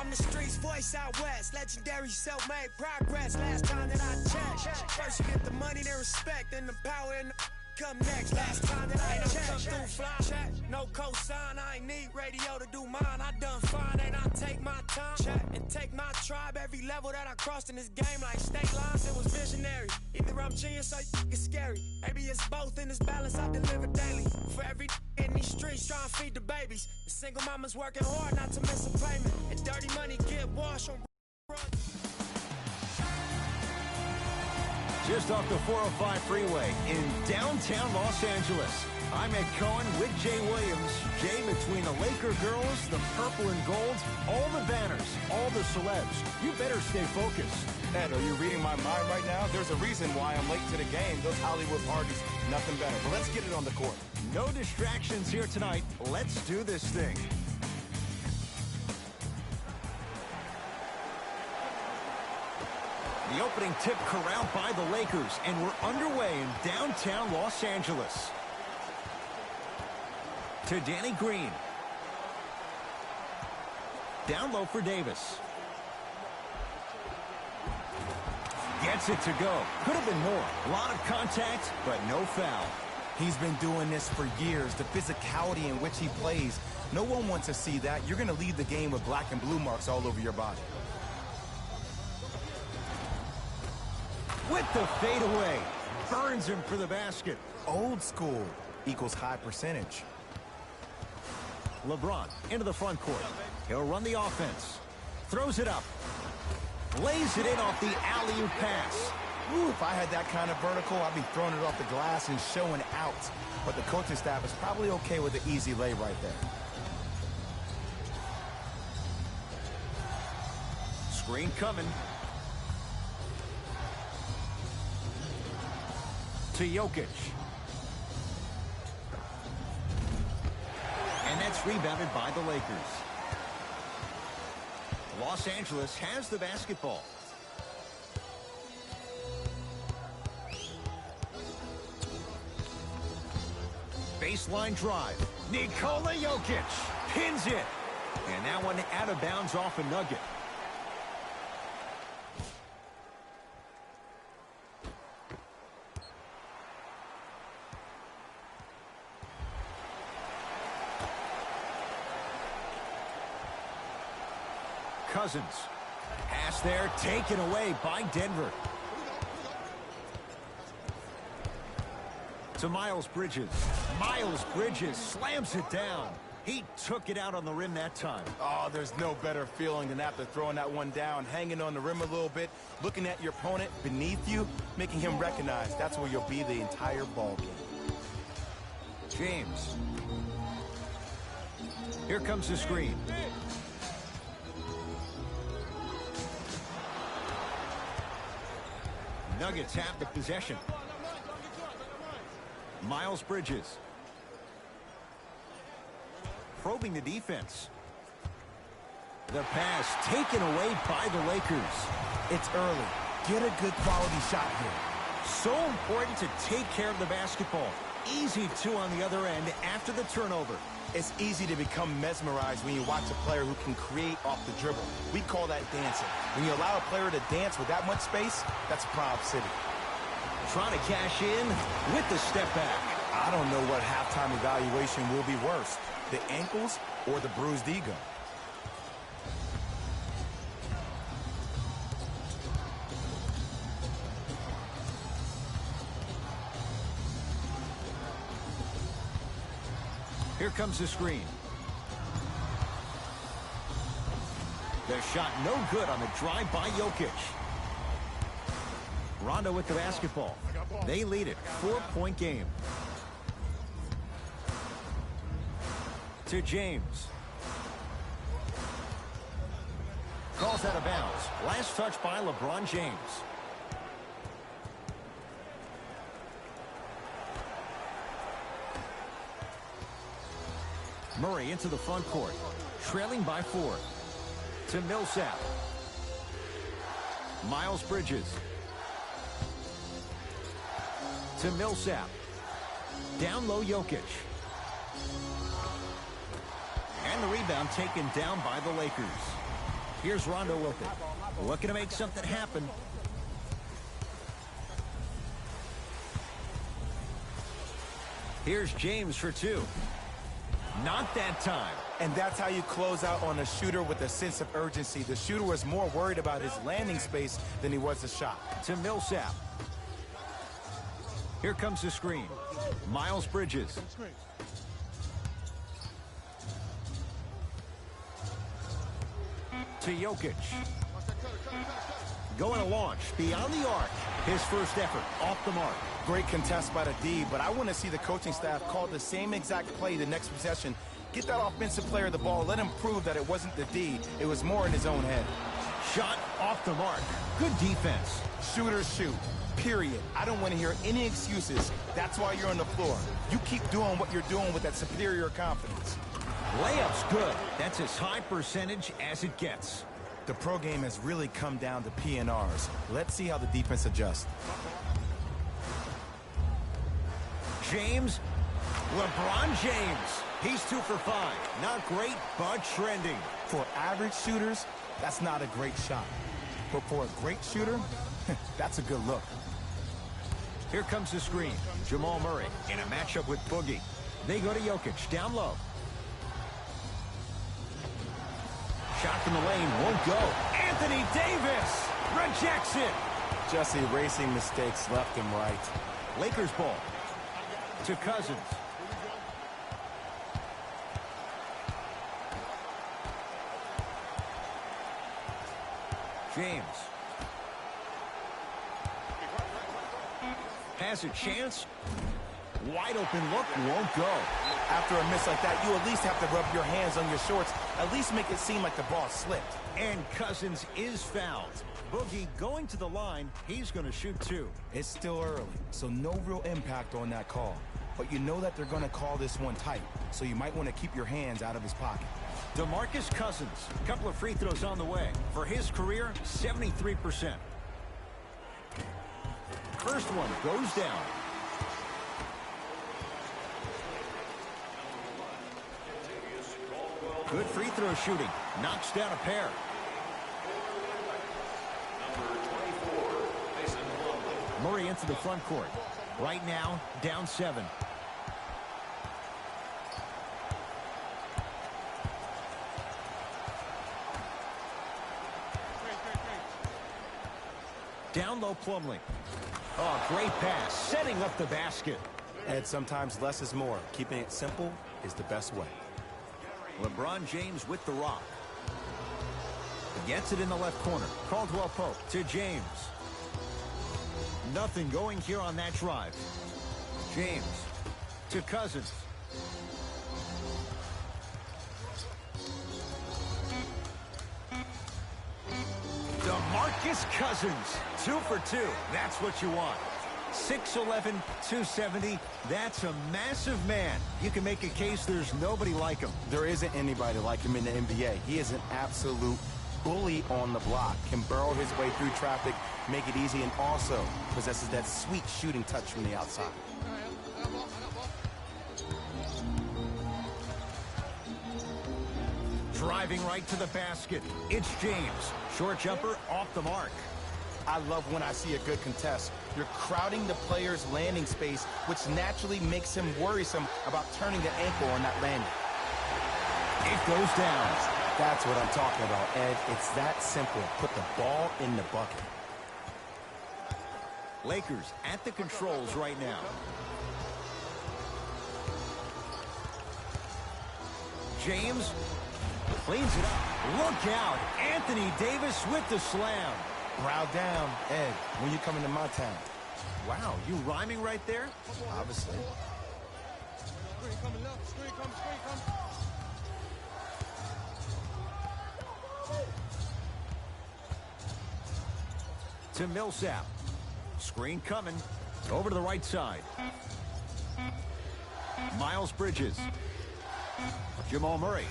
I'm the streets voice out west, legendary self-made progress. Last time that I checked, first you get the money, then respect, and the power and the come next. Last time that I checked, come through fly, no cosign. I ain't need radio to do mine. I done fine, and I take my time and take my tribe. Every level that I crossed in this game, like state lines, it was visionary. Either I'm genius or it's scary. Maybe it's both in this balance I deliver daily. For every in these streets, trying to feed the babies. The single mama's working hard not to miss a payment, and dirty money get washed on. Just off the 405 freeway in downtown Los Angeles. I'm Ed Cohen with Jay Williams. Jay, between the Laker girls, the purple and gold, all the banners, all the celebs, you better stay focused. Ed, are you reading my mind right now? There's a reason why I'm late to the game. Those Hollywood parties, nothing better. But let's get it on the court. No distractions here tonight. Let's do this thing. The opening tip corralled by the Lakers, and we're underway in downtown Los Angeles. To Danny Green. Down low for Davis. Gets it to go. Could have been more. A lot of contact, but no foul. He's been doing this for years. The physicality in which he plays. No one wants to see that. You're going to leave the game with black and blue marks all over your body. With the fadeaway. Burns him for the basket. Old school equals high percentage. LeBron into the front court. He'll run the offense. Throws it up. Lays it in off the alley-oop pass. Ooh, if I had that kind of vertical, I'd be throwing it off the glass and showing out. But the coaching staff is probably okay with the easy lay right there. Screen coming. To Jokic. And that's rebounded by the Lakers. Los Angeles has the basketball. Baseline drive. Nikola Jokic pins it. And that one out of bounds off a nugget. Cousins. Pass there, taken away by Denver. To Miles Bridges. Miles Bridges slams it down. He took it out on the rim that time. Oh, there's no better feeling than after throwing that one down, hanging on the rim a little bit, looking at your opponent beneath you, making him recognize that's where you'll be the entire ball game. James. Here comes the screen. Nuggets have the possession. Miles Bridges. Probing the defense. The pass taken away by the Lakers. It's early. Get a good quality shot here. So important to take care of the basketball. Easy two on the other end after the turnover. It's easy to become mesmerized when you watch a player who can create off the dribble. We call that dancing. When you allow a player to dance with that much space, that's Proud City. Trying to cash in with the step back. I don't know what halftime evaluation will be worse, the ankles or the bruised ego. Here comes the screen. The shot no good on the drive by Jokic. Rondo with the basketball. They lead it. 4-point game. To James. Calls out of bounds. Last touch by LeBron James. Murray into the front court. Trailing by 4. To Millsap. Miles Bridges. To Millsap. Down low Jokic. And the rebound taken down by the Lakers. Here's Rondo with it. Looking to make something happen. Here's James for two. Not that time. And that's how you close out on a shooter with a sense of urgency. The shooter was more worried about his landing space than he was the shot. To Millsap. Here comes the screen. Miles Bridges. To Jokic. Going to launch beyond the arc. His first effort off the mark. Great contest by the D, but I want to see the coaching staff call the same exact play the next possession. Get that offensive player the ball. Let him prove that it wasn't the D. It was more in his own head. Shot off the mark. Good defense. Shooters shoot. Period. I don't want to hear any excuses. That's why you're on the floor. You keep doing what you're doing with that superior confidence. Layup's good. That's as high percentage as it gets. The pro game has really come down to PNRs. Let's see how the defense adjusts. James. LeBron James. He's 2 for 5. Not great, but trending. For average shooters, that's not a great shot. But for a great shooter, that's a good look. Here comes the screen. Jamal Murray in a matchup with Boogie. They go to Jokic, down low. Shot from the lane, won't go. Anthony Davis rejects it. Just erasing mistakes left and right. Lakers ball to Cousins. James. Has a chance. Wide open look, won't go. After a miss like that, you at least have to rub your hands on your shorts. At least make it seem like the ball slipped. And Cousins is fouled. Boogie going to the line. He's going to shoot 2. It's still early, so no real impact on that call. But you know that they're going to call this one tight, so you might want to keep your hands out of his pocket. DeMarcus Cousins, a couple of free throws on the way. For his career, 73%. First one goes down. Good free throw shooting. Knocks down a pair. Murray into the front court. Right now, down 7. Down low, Plumlee. Oh, great pass. Setting up the basket. And sometimes less is more. Keeping it simple is the best way. LeBron James with the rock. Gets it in the left corner. Caldwell Pope to James. Nothing going here on that drive. James to Cousins. DeMarcus Cousins, 2 for 2. That's what you want. 6'11", 270. That's a massive man. You can make a case there's nobody like him. There isn't anybody like him in the NBA. He is an absolute bully on the block. Can burrow his way through traffic, make it easy, and also possesses that sweet shooting touch from the outside. Driving right to the basket. It's James. Short jumper off the mark. I love when I see a good contest. You're crowding the player's landing space, which naturally makes him worrisome about turning the ankle on that landing. It goes down. That's what I'm talking about, Ed. It's that simple. Put the ball in the bucket. Lakers at the controls right now. James cleans it up. Look out. Anthony Davis with the slam. Brow down, Ed, when you come into my town. Wow, you rhyming right there? Obviously. To Millsap. Screen coming. Over to the right side. Miles Bridges. Jamal Murray.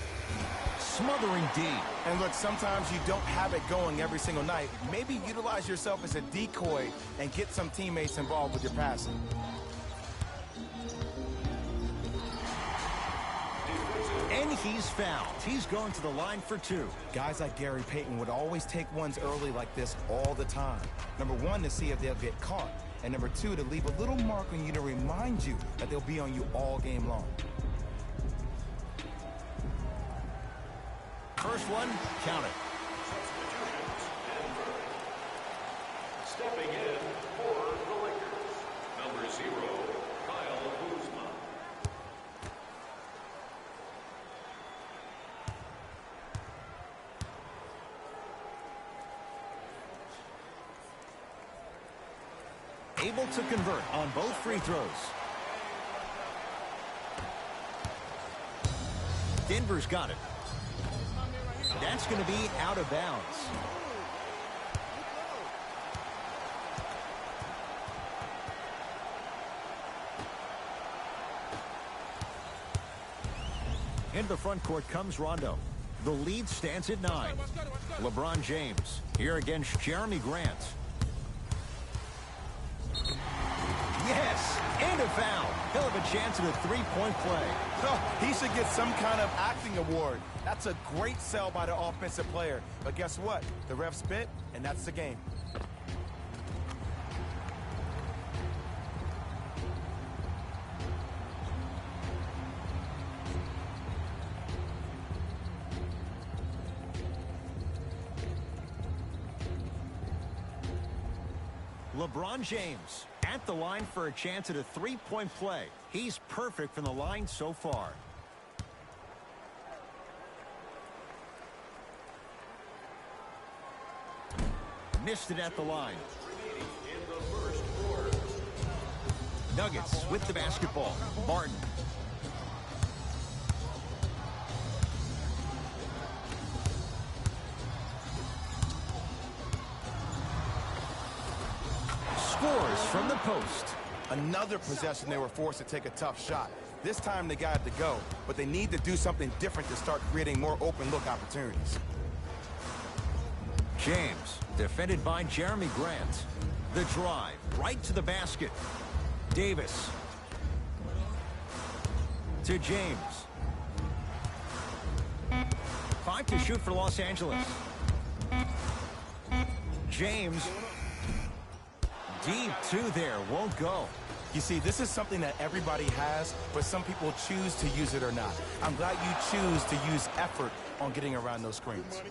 Smothering D. And look, sometimes you don't have it going every single night. Maybe utilize yourself as a decoy and get some teammates involved with your passing. And he's fouled. He's going to the line for 2. Guys like Gary Payton would always take ones early like this all the time. Number 1, to see if they'll get caught. And number 2, to leave a little mark on you to remind you that they'll be on you all game long. First one, count it. Stepping in for the Lakers, number 0, Kyle Kuzma. Able to convert on both free throws. Denver's got it. That's going to be out of bounds. Into the front court comes Rondo. The lead stands at 9. LeBron James here against Jeremy Grant. Yes, and a foul. He'll have a chance at a three-point play. Oh, he should get some kind of acting award. That's a great sell by the offensive player. But guess what? The ref spit, and that's the game. LeBron James at the line for a chance at a three-point play. He's perfect from the line so far. Missed it at the line. Nuggets with the basketball. Martin. Scores from the post. Another possession they were forced to take a tough shot. This time they got it to go, but they need to do something different to start creating more open look opportunities. James, defended by Jeremy Grant. The drive, right to the basket. Davis. To James. 5 to shoot for Los Angeles. James. Deep 2 there, won't go. You see, this is something that everybody has, but some people choose to use it or not. I'm glad you choose to use effort on getting around those screens.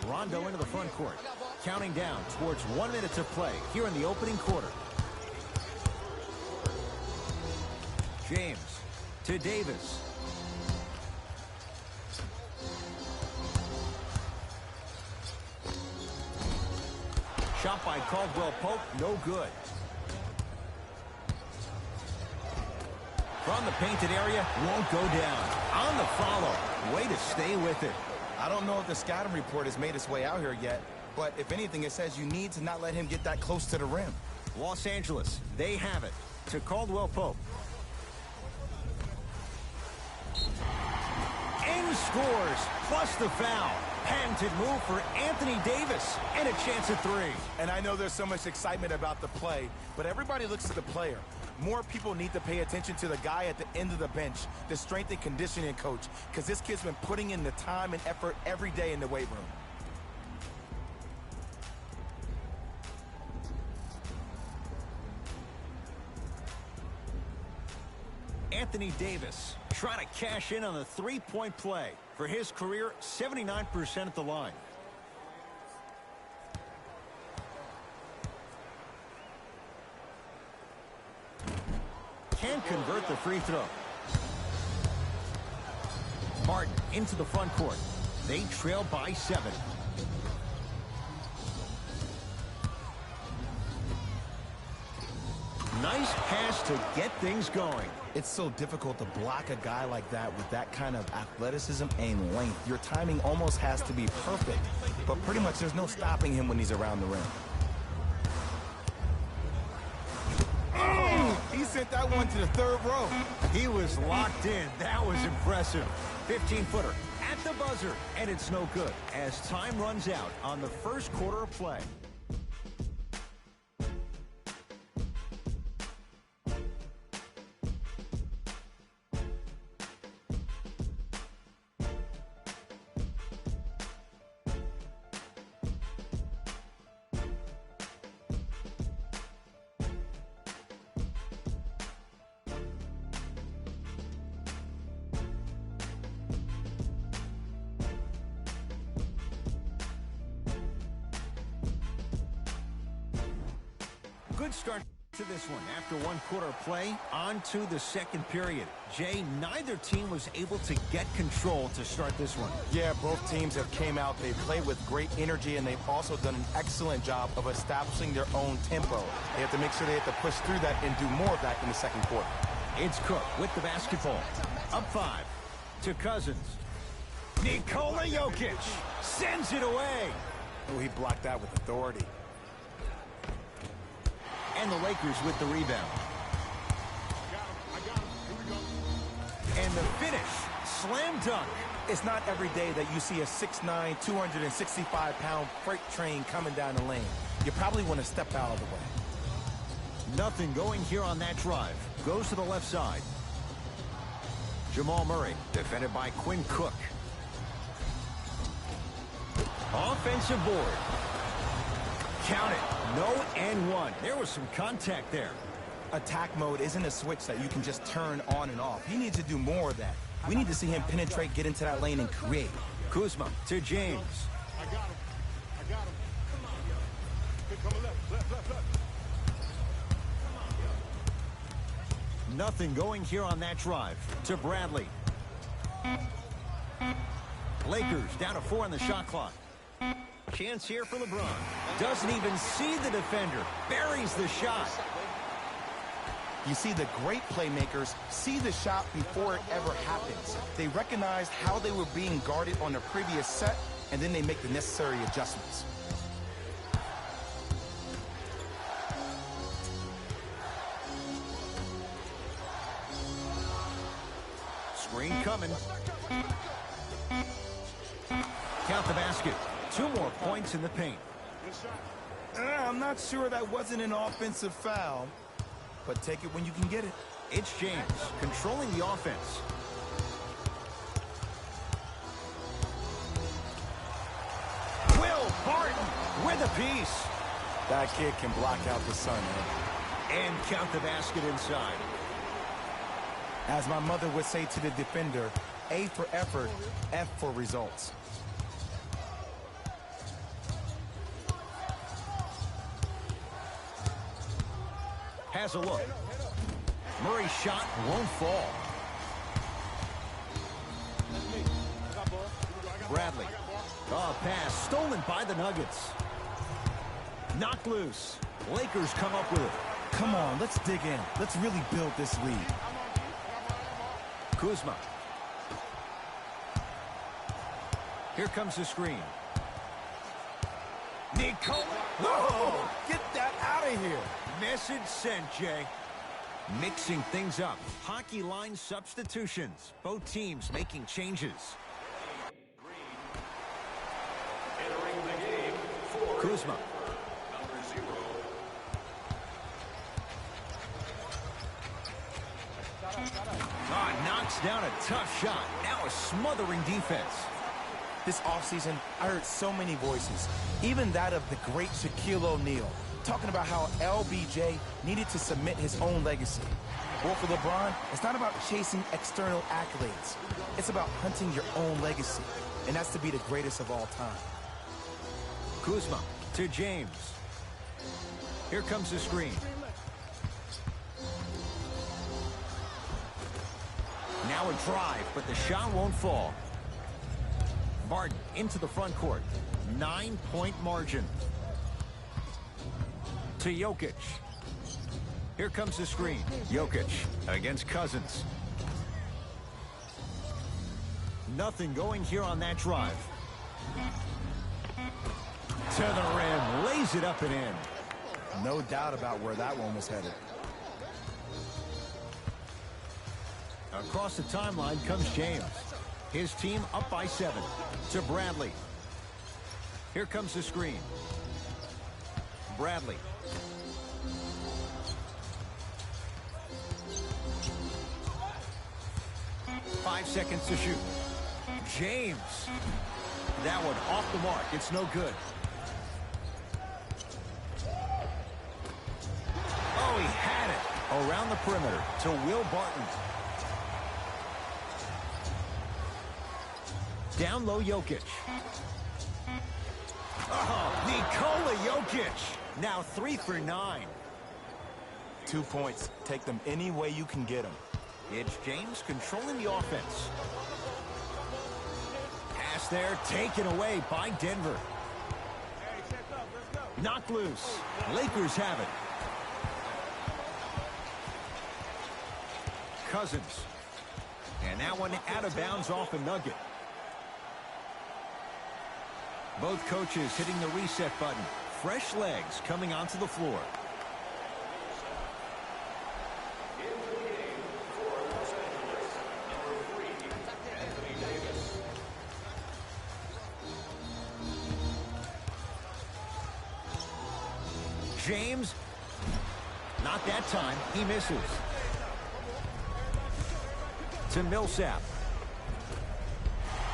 Rondo into the front court. Counting down towards 1 minute to play here in the opening quarter. James to Davis. Shot by Caldwell Pope, no good. From the painted area, won't go down. On the follow, way to stay with it. I don't know if the scouting report has made its way out here yet, but if anything, it says you need to not let him get that close to the rim. Los Angeles, they have it. To Caldwell Pope. And scores, plus the foul. Patented move for Anthony Davis, and a chance at 3. And I know there's so much excitement about the play, but everybody looks at the player. More people need to pay attention to the guy at the end of the bench, the strength and conditioning coach, because this kid's been putting in the time and effort every day in the weight room. Anthony Davis trying to cash in on the three-point play. For his career, 79% at the line. Can't convert the free throw. Martin into the front court. They trail by 7. Nice pass to get things going. It's so difficult to block a guy like that with that kind of athleticism and length. Your timing almost has to be perfect, but pretty much there's no stopping him when he's around the rim. Oh, he sent that one to the third row. He was locked in. That was impressive. 15-footer at the buzzer, and it's no good as time runs out on the first quarter of play. good start to this one. After one quarter of play, on to the second period. Jay, neither team was able to get control to start this one. Yeah, both teams have came out. They've played with great energy, and they've also done an excellent job of establishing their own tempo. They have to make sure they have to push through that and do more of that in the second quarter. It's Cook with the basketball. Up 5 to Cousins. Nikola Jokic sends it away. Oh, he blocked that with authority. And the Lakers with the rebound. And the finish, slam dunk. It's not every day that you see a 6'9", 265-pound freight train coming down the lane. You probably want to step out of the way. Nothing going here on that drive. Goes to the left side. Jamal Murray, defended by Quinn Cook. Offensive board. Count it. No and one. There was some contact there. Attack mode isn't a switch that you can just turn on and off. He needs to do more of that. We need to see him penetrate, get into that lane, and create. Kuzma to James. I got him. Come on, yo. Good coming left. Nothing going here on that drive. To Bradley. Lakers down to 4 on the shot clock. Chance here for LeBron. Doesn't even see the defender. Buries the shot. You see, the great playmakers see the shot before it ever happens. They recognize how they were being guarded on the previous set, and then they make the necessary adjustments. Screen coming. Count the basket. 2 more points in the paint. I'm not sure that wasn't an offensive foul, but take it when you can get it. It's James controlling the offense. Will Barton with a piece. That kid can block out the sun, man. And count the basket inside. As my mother would say to the defender, A for effort, F for results. Has a look. Murray's shot won't fall. Bradley. Oh, pass stolen by the Nuggets. Knocked loose. Lakers come up with it. Come on, let's dig in. Let's really build this lead. Kuzma. Here comes the screen. Nikola. Whoa! Get that out of here. Message sent, Jay. Mixing things up. Hockey line substitutions. Both teams making changes. Entering the game for Kuzma. number 0. Knocks down a tough shot. Now a smothering defense. This offseason, I heard so many voices, even that of the great Shaquille O'Neal, talking about how LBJ needed to cement his own legacy. Well, for LeBron, it's not about chasing external accolades. It's about hunting your own legacy, and that's to be the greatest of all time. Kuzma to James. Here comes the screen. Now a drive, but the shot won't fall. Barton into the front court. 9-point margin. To Jokic. Here comes the screen. Jokic against Cousins. Nothing going here on that drive. To the rim. Lays it up and in. No doubt about where that one was headed. Across the timeline comes James. His team up by 7. To Bradley. Here comes the screen. Bradley. Five seconds to shoot. James. That one off the mark. It's no good. Oh, he had it. Around the perimeter to Will Barton. Down low, Jokic. Oh, Nikola Jokic. Now 3 for 9. 2 points. Take them any way you can get them. It's James controlling the offense. Pass there, taken away by Denver. Knocked loose. Lakers have it. Cousins. And that one out of bounds off a nugget. Both coaches hitting the reset button. Fresh legs coming onto the floor. James, not that time. He misses. To Millsap.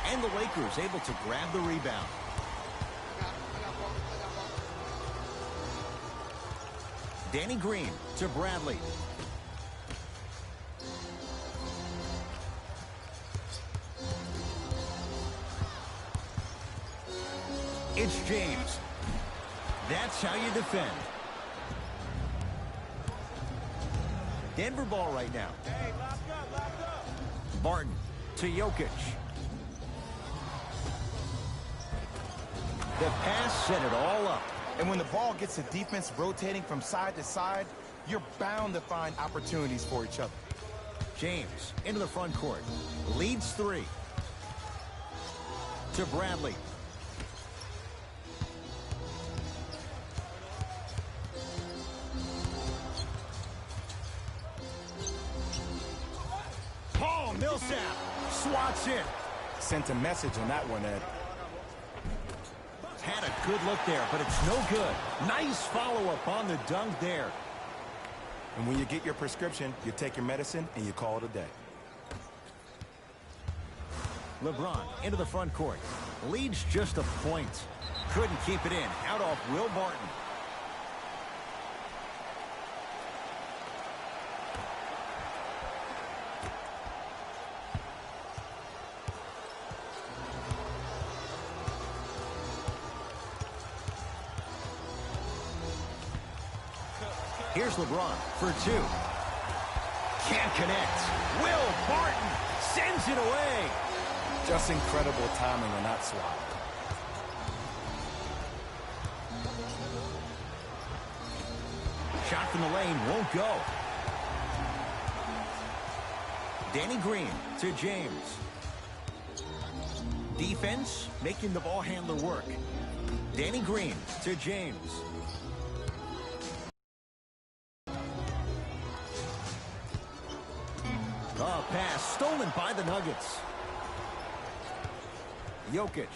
And the Lakers able to grab the rebound. Danny Green to Bradley. It's James. That's how you defend. Denver ball right now. Hey, lock up. Barton to Jokic. The pass set it all up. And when the ball gets the defense rotating from side to side, you're bound to find opportunities for each other. James into the front court. Leads 3. To Bradley. Paul Millsap swats in. Sent a message on that one, Ed. Had a good look there, but it's no good. Nice follow-up on the dunk there. And when you get your prescription, you take your medicine and you call it a day. LeBron into the front court. Leads just a point. Couldn't keep it in. Out off Will Barton. Here's LeBron for 2. Can't connect. Will Barton sends it away. Just incredible timing on that swat. Shot from the lane won't go. Danny Green to James. Defense making the ball handler work. Danny Green to James. Pass stolen by the Nuggets. Jokic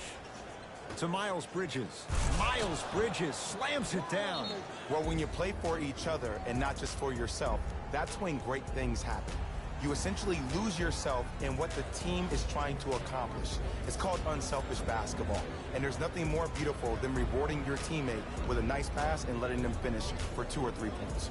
to Miles Bridges. Miles Bridges slams it down. Well, when you play for each other and not just for yourself, that's when great things happen. You essentially lose yourself in what the team is trying to accomplish. It's called unselfish basketball. And there's nothing more beautiful than rewarding your teammate with a nice pass and letting them finish for 2 or 3 points.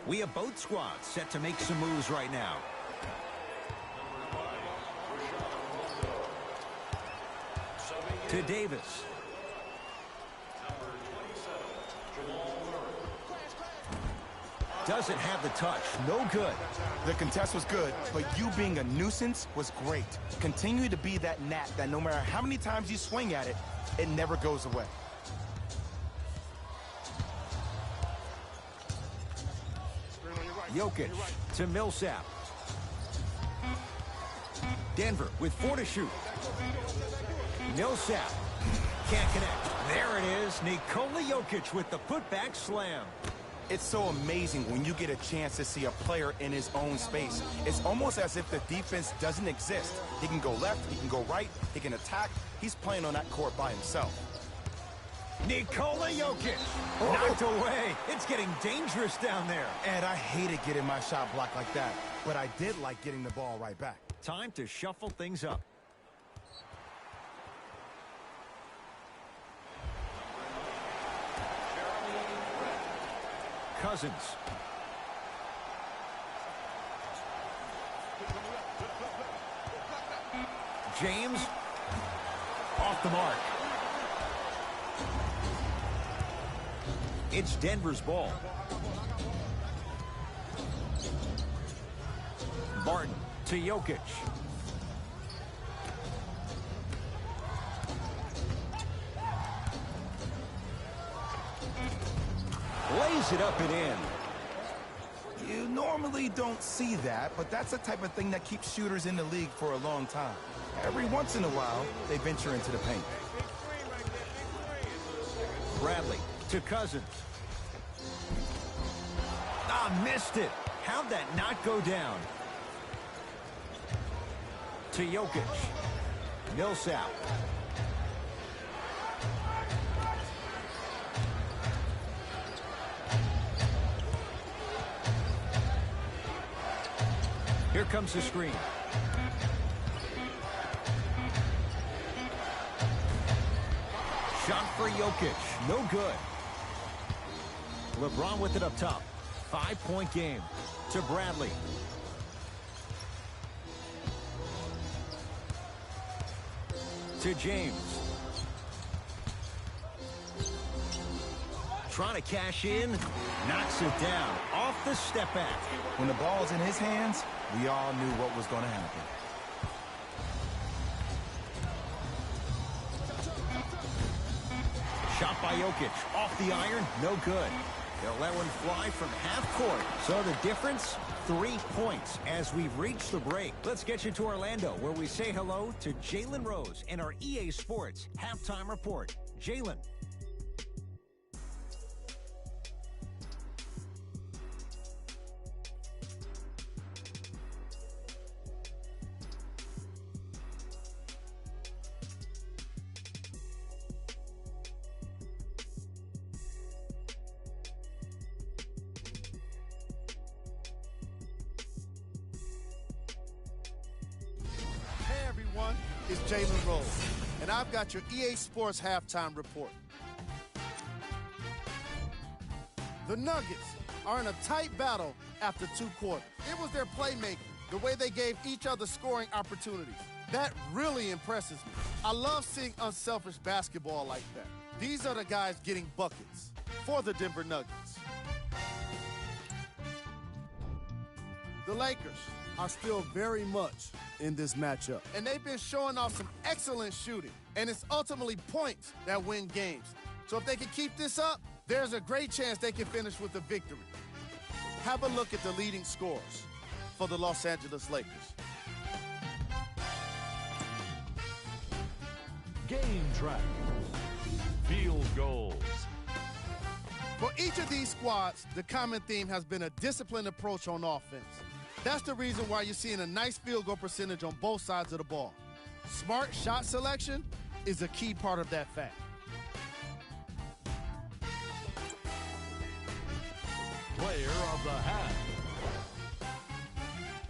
We have both squads set to make some moves right now. To Davis. Doesn't have the touch. No good. The contest was good, but you being a nuisance was great. Continue to be that gnat that no matter how many times you swing at it, it never goes away. Jokic to Millsap. Denver with 4 to shoot. Millsap can't connect. There it is, Nikola Jokic with the putback slam. It's so amazing when you get a chance to see a player in his own space. It's almost as if the defense doesn't exist. He can go left, he can go right, he can attack. He's playing on that court by himself. Nikola Jokic, knocked away. It's getting dangerous down there. And I hated getting my shot blocked like that, but I did like getting the ball right back. Time to shuffle things up. Cousins. James. Off the mark. It's Denver's ball. Barton to Jokic. Lays it up and in. You normally don't see that, but that's the type of thing that keeps shooters in the league for a long time. Every once in a while, they venture into the paint. Bradley to Cousins. Ah, missed it. How'd that not go down? To Jokic. Millsap. Here comes the screen. Shot for Jokic. No good. LeBron with it up top. 5-point game to Bradley. To James. Trying to cash in. Knocks it down. Off the step back. When the ball's in his hands, we all knew what was going to happen. Shot by Jokic. Off the iron. No good. They'll let one fly from half court. So the difference, 3 points as we've reached the break. Let's get you to Orlando, where we say hello to Jalen Rose in our EA Sports Halftime Report. Jalen. It's Jalen Rose, and I've got your EA Sports Halftime Report. The Nuggets are in a tight battle after 2 quarters. It was their playmaking, the way they gave each other scoring opportunities. That really impresses me. I love seeing unselfish basketball like that. These are the guys getting buckets for the Denver Nuggets. The Lakers are still very much in this matchup. And they've been showing off some excellent shooting. And it's ultimately points that win games. So if they can keep this up, there's a great chance they can finish with a victory. Have a look at the leading scorers for the Los Angeles Lakers. Game track. Field goals. For each of these squads, the common theme has been a disciplined approach on offense. That's the reason why you're seeing a nice field goal percentage on both sides of the ball. Smart shot selection is a key part of that fact. Player of the half.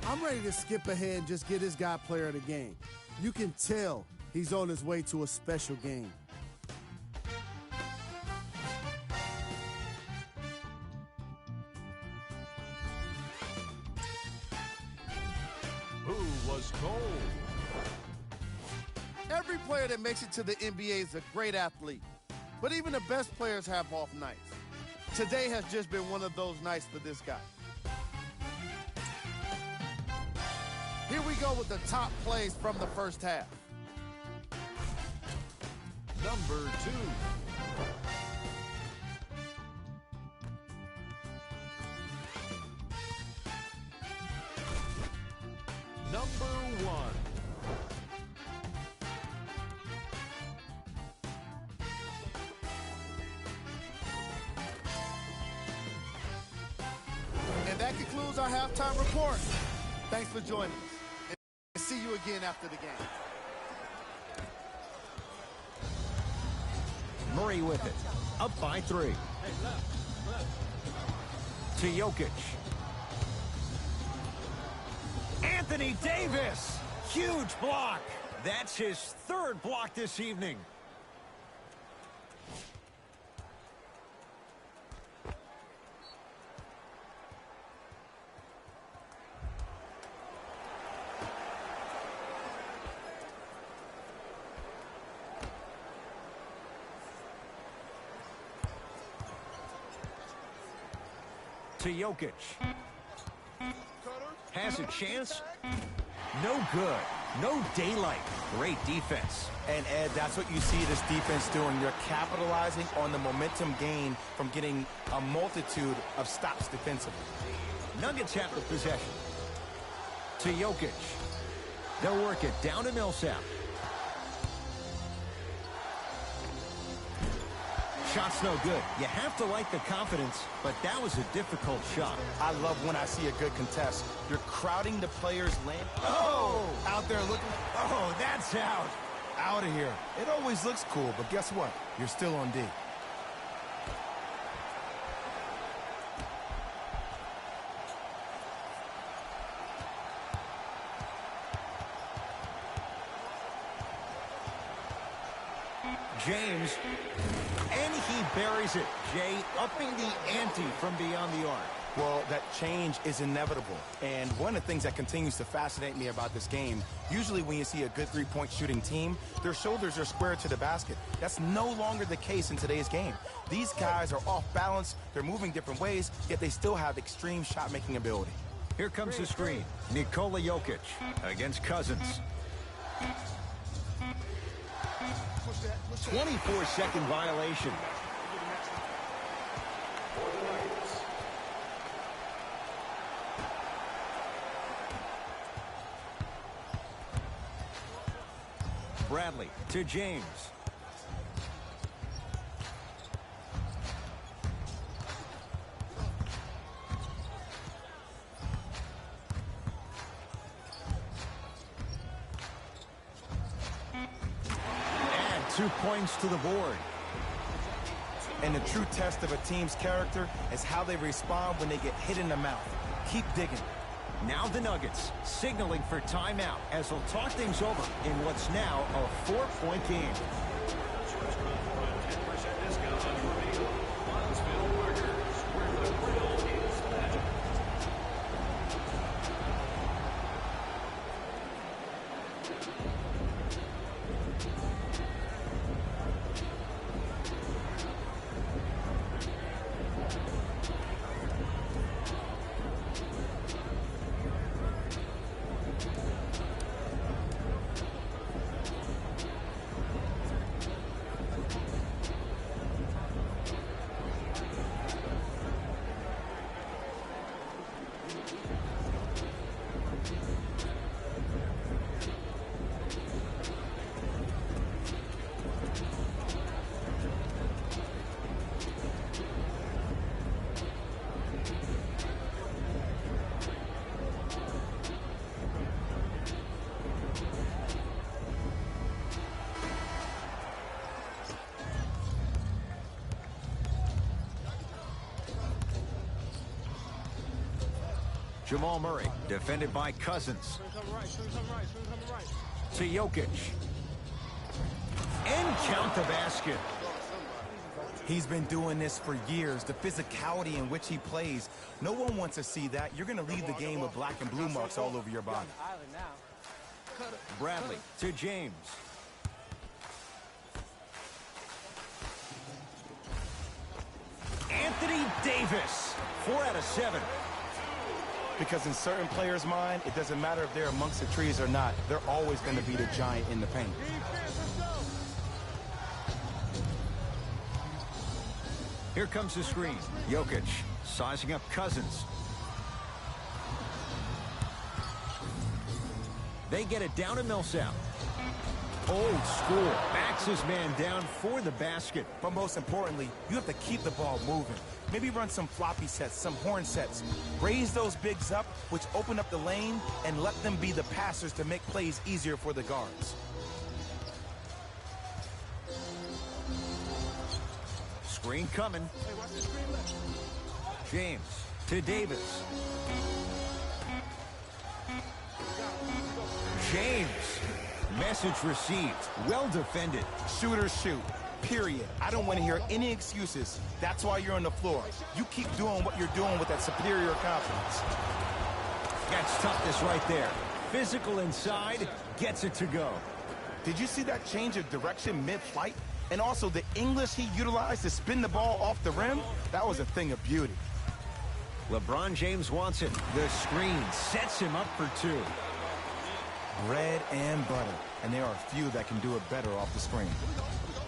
I'm ready to skip ahead and just get this guy player of the game. You can tell he's on his way to a special game. Who was cold? Every player that makes it to the NBA is a great athlete, but even the best players have off nights. Today has just been one of those nights for this guy. Here we go with the top plays from the first half. Number 2. Number 1. our halftime report. Thanks for joining us. And see you again after the game. Murray with it. Up by 3. To Jokic. Anthony Davis. Huge block. That's his 3rd block this evening. To Jokic. Has a chance. No good. No daylight. Great defense. And, Ed, that's what you see this defense doing. You're capitalizing on the momentum gain from getting a multitude of stops defensively. Nuggets have the possession. To Jokic. They'll work it down to Millsap. Shot's no good. You have to like the confidence, but that was a difficult shot. I love when I see a good contest. You're crowding the players' lane. Oh! Out there looking. Oh, that's out. Out of here. It always looks cool, but guess what? You're still on D. James, and he buries it. Jay upping the ante from beyond the arc. Well, that change is inevitable. And one of the things that continues to fascinate me about this game, usually when you see a good three-point shooting team, their shoulders are square to the basket. That's no longer the case in today's game. These guys are off balance, they're moving different ways, yet they still have extreme shot-making ability. Here comes the screen. Nikola Jokic against Cousins. 24-second violation. Bradley to James. Add 2 points to the board. And the true test of a team's character is how they respond when they get hit in the mouth. Keep digging. Now the Nuggets signaling for timeout as they'll talk things over in what's now a 4-point game. Jamal Murray, defended by Cousins. To Jokic. And count the basket. He's been doing this for years. The physicality in which he plays, no one wants to see that. You're going to leave the game with black and blue marks all over your body. Bradley to James. Anthony Davis, 4 out of 7. Because in certain players' mind, it doesn't matter if they're amongst the trees or not. They're always going to be the giant in the paint. Here comes the screen. Jokic sizing up Cousins. They get it down to Millsap. Old school. Backs his man down for the basket. But most importantly, you have to keep the ball moving. Maybe run some floppy sets, some horn sets. Raise those bigs up, which open up the lane, and let them be the passers to make plays easier for the guards. Screen coming. James to Davis. James. Message received. Well defended. Shooters shoot. Period. I don't want to hear any excuses. That's why you're on the floor. You keep doing what you're doing with that superior confidence. That's toughness right there. Physical inside, gets it to go. Did you see that change of direction mid-flight? And also the English he utilized to spin the ball off the rim? That was a thing of beauty. LeBron James wants it. The screen sets him up for two. Bread and butter. And there are a few that can do it better off the screen.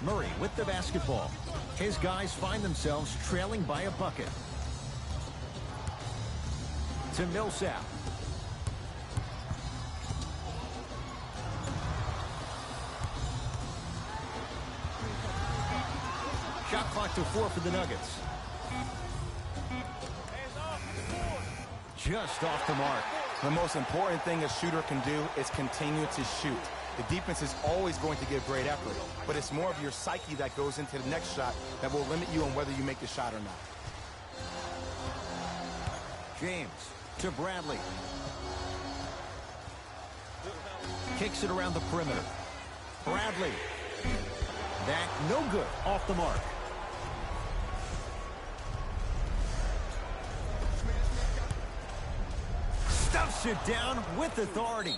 Murray with the basketball. His guys find themselves trailing by a bucket. To Millsap. Shot clock to 4 for the Nuggets. Just off the mark. The most important thing a shooter can do is continue to shoot. The defense is always going to give great effort, but it's more of your psyche that goes into the next shot that will limit you on whether you make the shot or not. James to Bradley. Kicks it around the perimeter. Bradley. That no good. Off the mark. Stuffs it down with authority.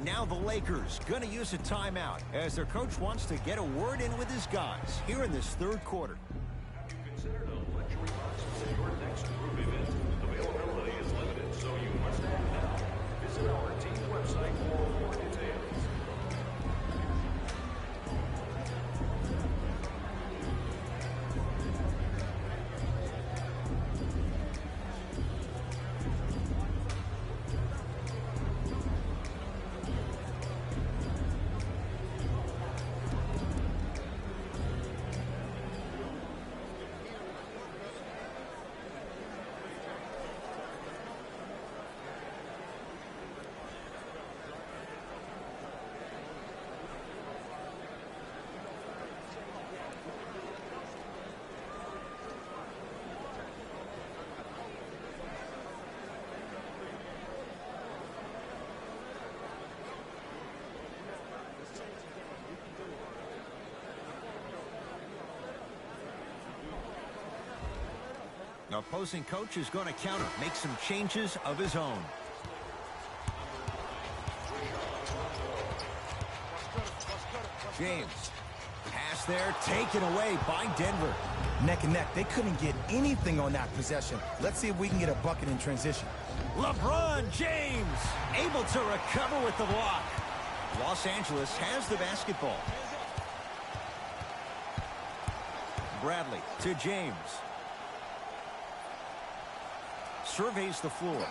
Now the Lakers gonna use a timeout as their coach wants to get a word in with his guys here in this third quarter. Have you considered a luxury box for your next group event? Availability is limited, so you must act now. Visit our team website for more details. The opposing coach is going to counter, make some changes of his own. James. Pass there, taken away by Denver. Neck and neck. They couldn't get anything on that possession. Let's see if we can get a bucket in transition. LeBron James able to recover with the block. Los Angeles has the basketball. Bradley to James. Surveys the floor.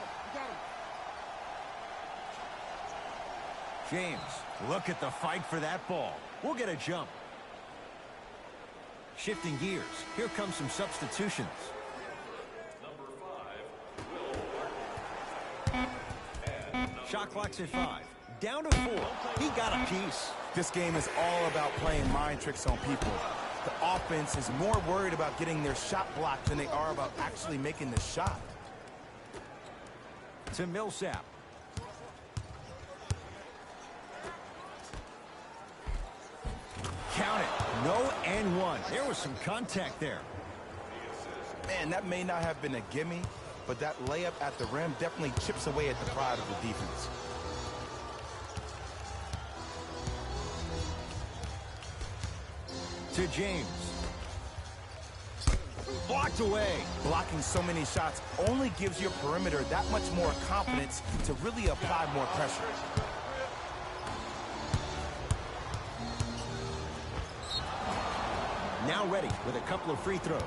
James, look at the fight for that ball. We'll get a jump. Shifting gears. Here come some substitutions. Shot clock's at 5. Down to 4. He got a piece. This game is all about playing mind tricks on people. The offense is more worried about getting their shot blocked than they are about actually making the shot. To Millsap. Count it. No and one. There was some contact there. Man, that may not have been a gimme, but that layup at the rim definitely chips away at the pride of the defense. To James. Blocked away. Blocking so many shots only gives your perimeter that much more confidence to really apply more pressure. Now ready with a couple of free throws.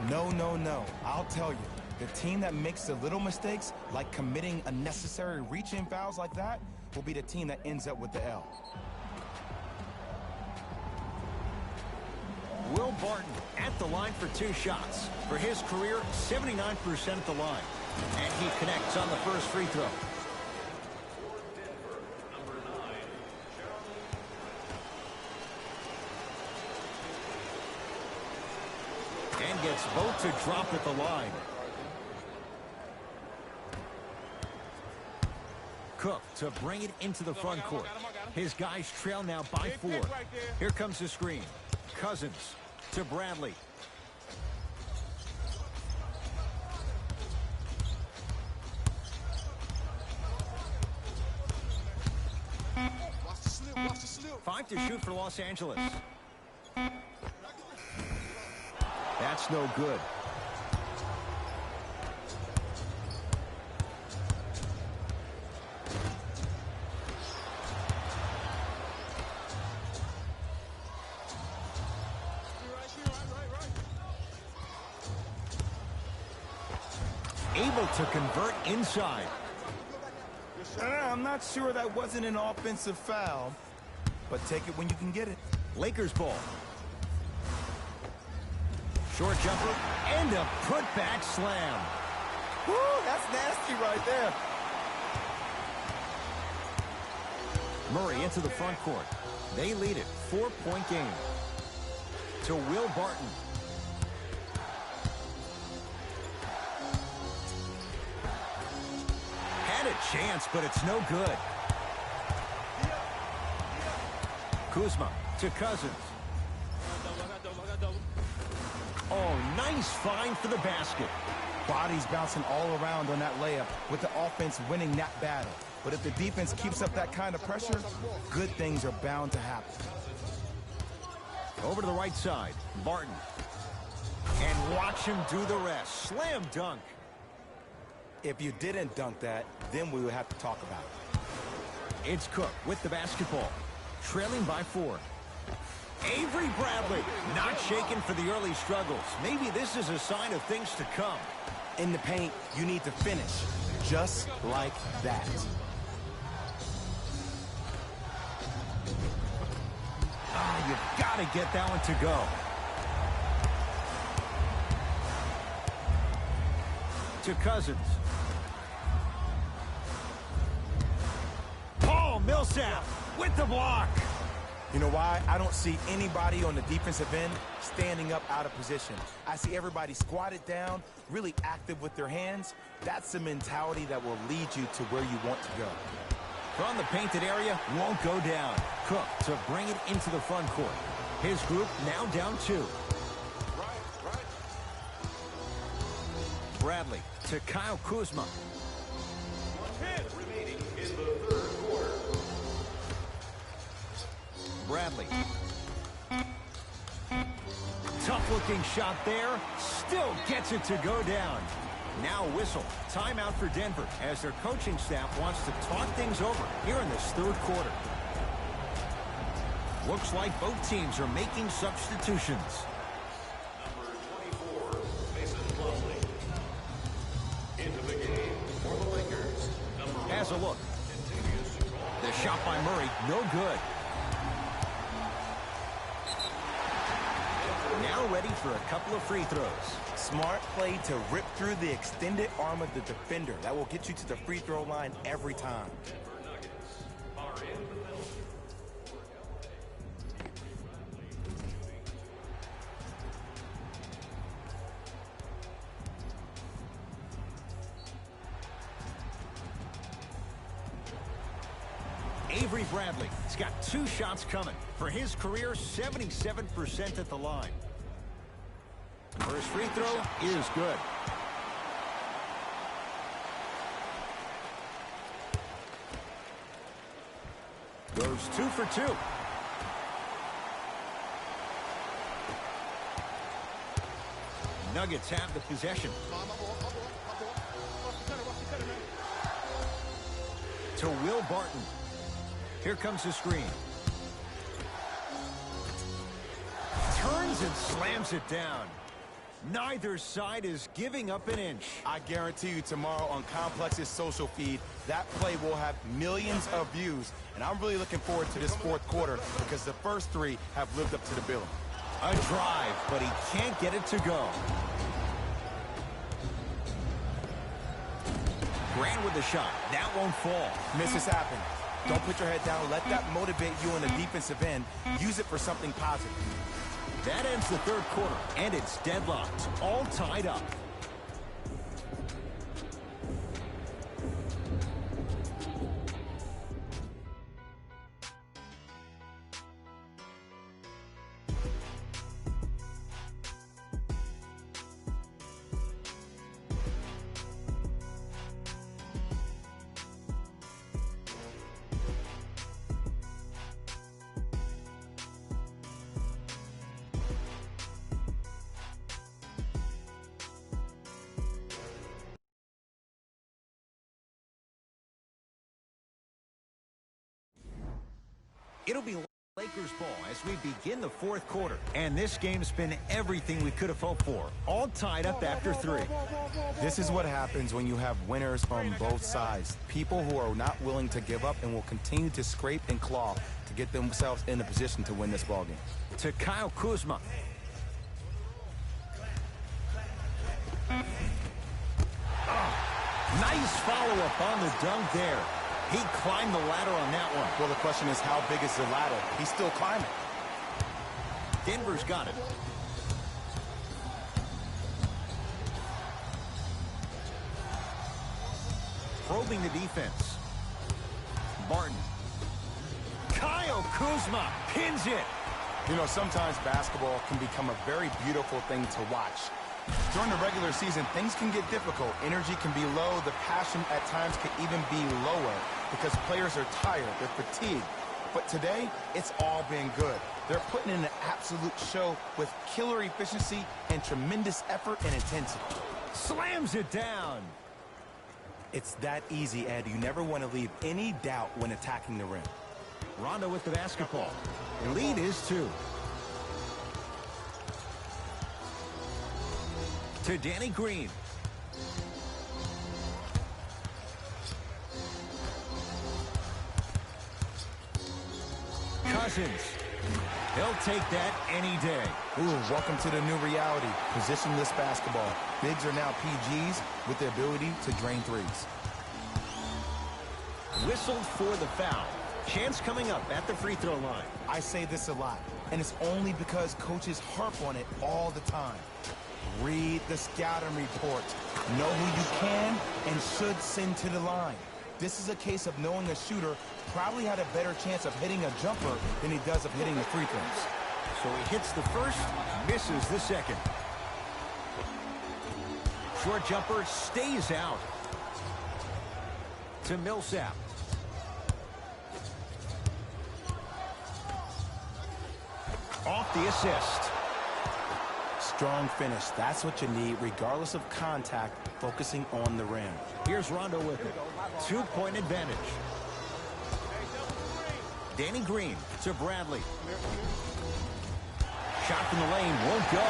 No, no, no. I'll tell you. The team that makes the little mistakes, like committing unnecessary reach-in fouls like that, will be the team that ends up with the L. Will Barton at the line for 2 shots. For his career, 79% at the line. And he connects on the first free throw. And gets both to drop at the line. Cook to bring it into the front court. His guys trail now by 4. Here comes the screen. Cousins to Bradley. Watch the slip. 5 to shoot for Los Angeles. That's no good. Able to convert inside. I'm not sure that wasn't an offensive foul, but take it when you can get it. Lakers ball. Short jumper and a putback slam. Woo, that's nasty right there. Murray into the front court. They lead it. 4-point game. To Will Barton. Had a chance, but it's no good. Kuzma to Cousins. Oh, nice find for the basket. Bodies bouncing all around on that layup with the offense winning that battle. But if the defense keeps up that kind of pressure, good things are bound to happen. Over to the right side, Barton. And watch him do the rest. Slam dunk. If you didn't dunk that, then we would have to talk about it. It's Cook with the basketball. Trailing by 4. Avery Bradley not shaken for the early struggles. Maybe this is a sign of things to come. In the paint, you need to finish just like that. You've got to get that one to go. To Cousins. Paul Millsap with the block. You know why? I don't see anybody on the defensive end standing up out of position. I see everybody squatted down, really active with their hands. That's the mentality that will lead you to where you want to go. From the painted area, won't go down. Cook to bring it into the front court. His group now down 2. Bradley to Kyle Kuzma. 1:10 remaining in the third quarter. Bradley. Tough-looking shot there. Still gets it to go down. Now whistle. Timeout for Denver as their coaching staff wants to talk things over here in this third quarter. Looks like both teams are making substitutions. Number 24, Mason Plumlee. Into the game for the Lakers. Has a look. Continues to call. The shot by Murray, no good. Now ready for a couple of free throws. Smart play to rip through the extended arm of the defender. That will get you to the free throw line every time. Denver Nuggets are in the building. Avery Bradley has got 2 shots coming. For his career, 77% at the line. First free throw is good. Goes 2 for 2. Nuggets have the possession. To Will Barton. Here comes the screen. Turns and slams it down. Neither side is giving up an inch. I guarantee you tomorrow on Complex's social feed, that play will have millions of views. And I'm really looking forward to this fourth quarter because the first 3 have lived up to the billing. A drive, but he can't get it to go. Grant with the shot. That won't fall. Misses happen. Don't put your head down. Let that motivate you on the defensive end. Use it for something positive. That ends the third quarter, and it's deadlocked. All tied up. It'll be Lakers ball as we begin the fourth quarter. And this game's been everything we could have hoped for. All tied up after 3. This is what happens when you have winners on both sides. People who are not willing to give up and will continue to scrape and claw to get themselves in a position to win this ballgame. To Kyle Kuzma. Nice follow-up on the dunk there. He climbed the ladder on that one. Well, the question is, how big is the ladder? He's still climbing. Denver's got it. Probing the defense. Barton. Kyle Kuzma pins it. You know, sometimes basketball can become a very beautiful thing to watch. During the regular season, things can get difficult. Energy can be low. The passion at times can even be lower because players are tired. They're fatigued. But today, it's all been good. They're putting in an absolute show with killer efficiency and tremendous effort and intensity. Slams it down. It's that easy, Ed. You never want to leave any doubt when attacking the rim. Rondo with the basketball. The lead is 2. To Danny Green. Cousins. He'll take that any day. Ooh, welcome to the new reality. Positionless basketball. Bigs are now PGs with the ability to drain threes. Whistled for the foul. Chance coming up at the free throw line. I say this a lot, and it's only because coaches harp on it all the time. Read the scouting report. Know who you can and should send to the line. This is a case of knowing a shooter probably had a better chance of hitting a jumper than he does of hitting the free throws. So he hits the first, misses the second. Short jumper stays out. To Millsap. Off the assist. Strong finish. That's what you need, regardless of contact, focusing on the rim. Here's Rondo with it. 2-point advantage. Danny Green to Bradley. Shot from the lane won't go.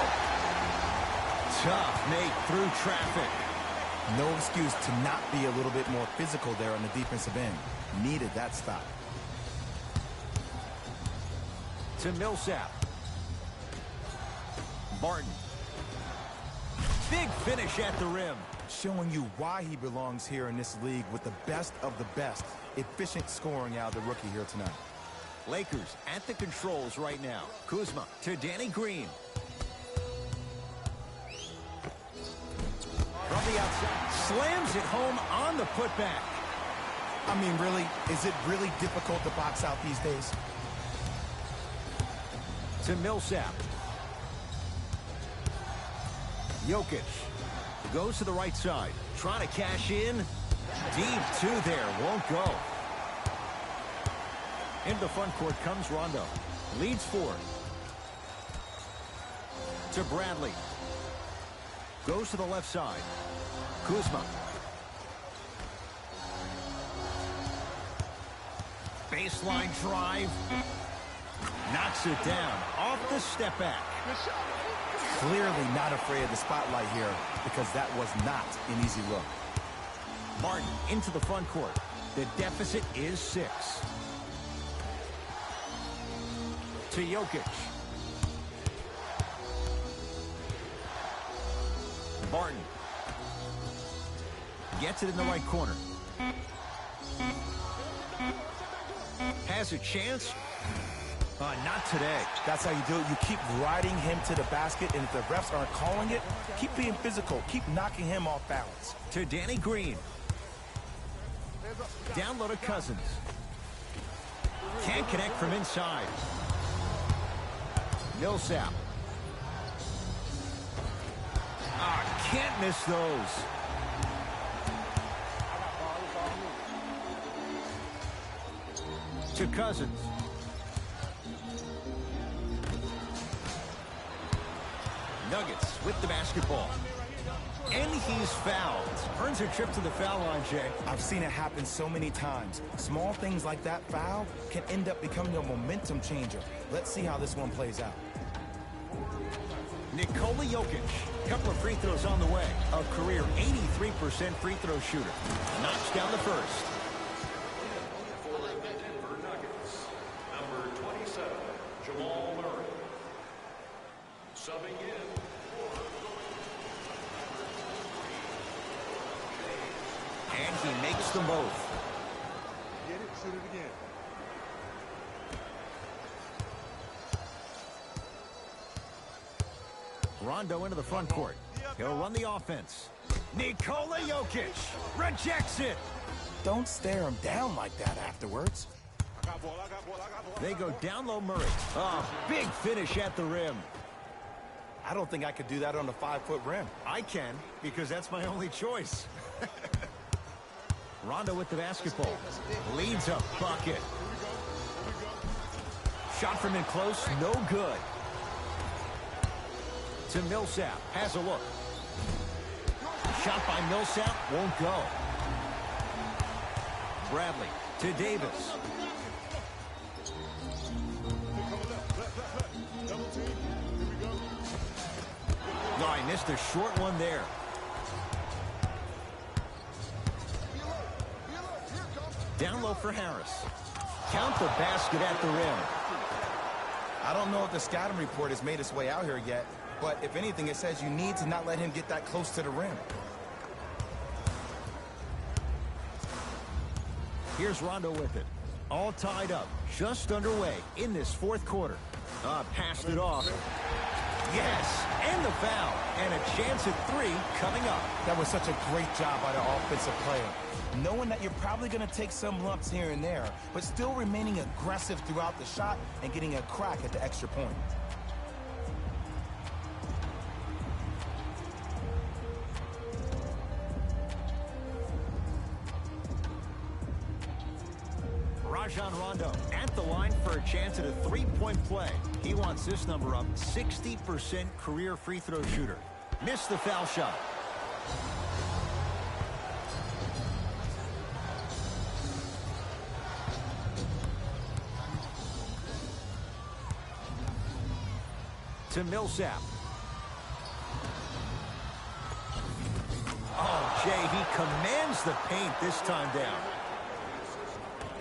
Tough make through traffic. No excuse to not be a little bit more physical there on the defensive end. Needed that stop. To Millsap. Barton. Big finish at the rim. Showing you why he belongs here in this league with the best of the best. Efficient scoring out of the rookie here tonight. Lakers at the controls right now. Kuzma to Danny Green. From the outside. Slams it home on the putback. I mean, really, is it really difficult to box out these days? To Millsap. Jokic goes to the right side. Trying to cash in. Deep 2 there. Won't go. Into the front court comes Rondo. Leads 4. To Bradley. Goes to the left side. Kuzma. Baseline drive. Knocks it down. Off the step back. Clearly not afraid of the spotlight here because that was not an easy look. Martin into the front court. The deficit is 6. To Jokic. Barton. Gets it in the right corner. Has a chance. Not today. That's how you do it. You keep riding him to the basket, and if the refs aren't calling it, keep being physical. Keep knocking him off balance. To Danny Green. Down low to Cousins. Can't connect from inside. Millsap. Can't miss those. To Cousins. Nuggets with the basketball. And he's fouled. Earns a trip to the foul line, Jay. I've seen it happen so many times. Small things like that foul can end up becoming a momentum changer. Let's see how this one plays out. Nikola Jokic. Couple of free throws on the way. A career 83% free throw shooter. Knocks down the first. For the Denver Nuggets, number 27, Jamal Murray. Subbing in. And he makes them both. Get it, shoot it again. Rondo into the front court. He'll run the offense. Nikola Jokic rejects it. Don't stare him down like that afterwards. They go down low Murray. Big finish at the rim. I don't think I could do that on a 5-foot rim. I can, because that's my only choice. Rondo with the basketball. Leads a bucket. Shot from in close, no good. To Millsap, has a look. Shot by Millsap, won't go. Bradley to Davis. No, I missed a short one there. Down low for Harris. Count the basket at the rim. I don't know if the scouting report has made its way out here yet, but if anything, it says you need to not let him get that close to the rim. Here's Rondo with it. All tied up, just underway in this fourth quarter. Passed it off. Yes, and the foul. And a chance at 3 coming up. That was such a great job by the offensive player. Knowing that you're probably going to take some lumps here and there, but still remaining aggressive throughout the shot and getting a crack at the extra point. Rajon Rondo at the line for a chance at a 3-point play. He wants this number up. 60% career free throw shooter. Missed the foul shot. To Millsap. Oh, Jay, he commands the paint this time down.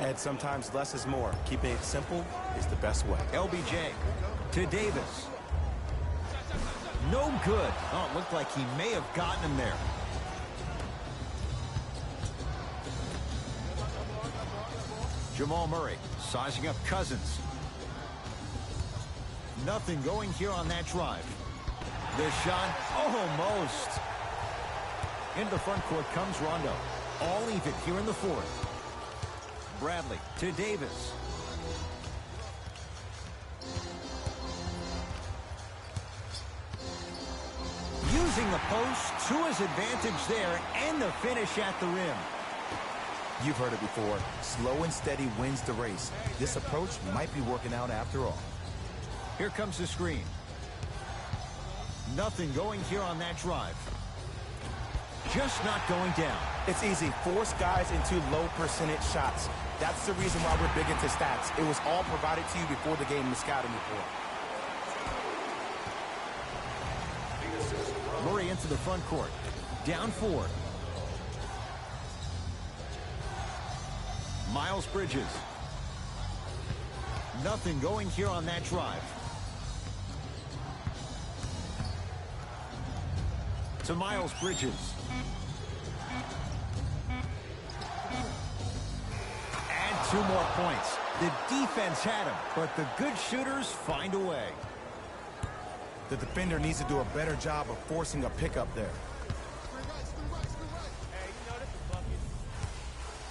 And sometimes less is more. Keeping it simple is the best way. LBJ to Davis. No good. Oh, it looked like he may have gotten him there. Jamal Murray sizing up Cousins. Nothing going here on that drive. The shot, almost. Into the front court comes Rondo. All even here in the fourth. Bradley to Davis. Using the post to his advantage there, and the finish at the rim. You've heard it before. Slow and steady wins the race. This approach might be working out after all. Here comes the screen. Nothing going here on that drive. Just not going down. It's easy. Force guys into low percentage shots. That's the reason why we're big into stats. It was all provided to you before the game in the scouting report. Murray into the front court. Down 4. Miles Bridges. Nothing going here on that drive. To Miles Bridges. And 2 more points. The defense had him, but the good shooters find a way. The defender needs to do a better job of forcing a pickup there.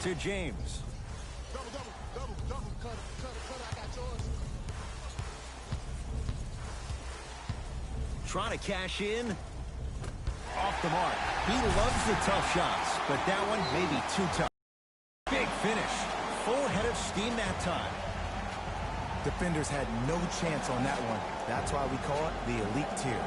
To James. Trying to cash in. Off the mark. He loves the tough shots, but that one may be too tough. Big finish. Full head of steam that time. Defenders had no chance on that one. That's why we call it the elite tier.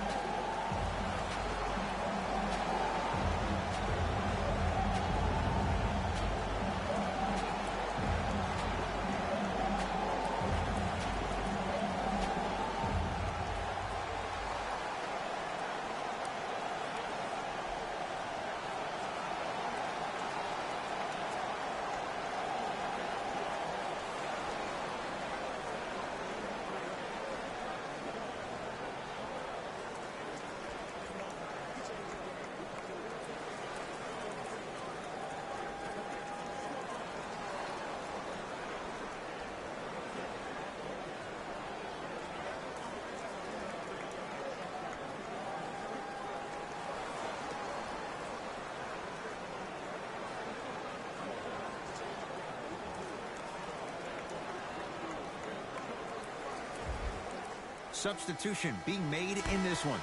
Substitution being made in this one.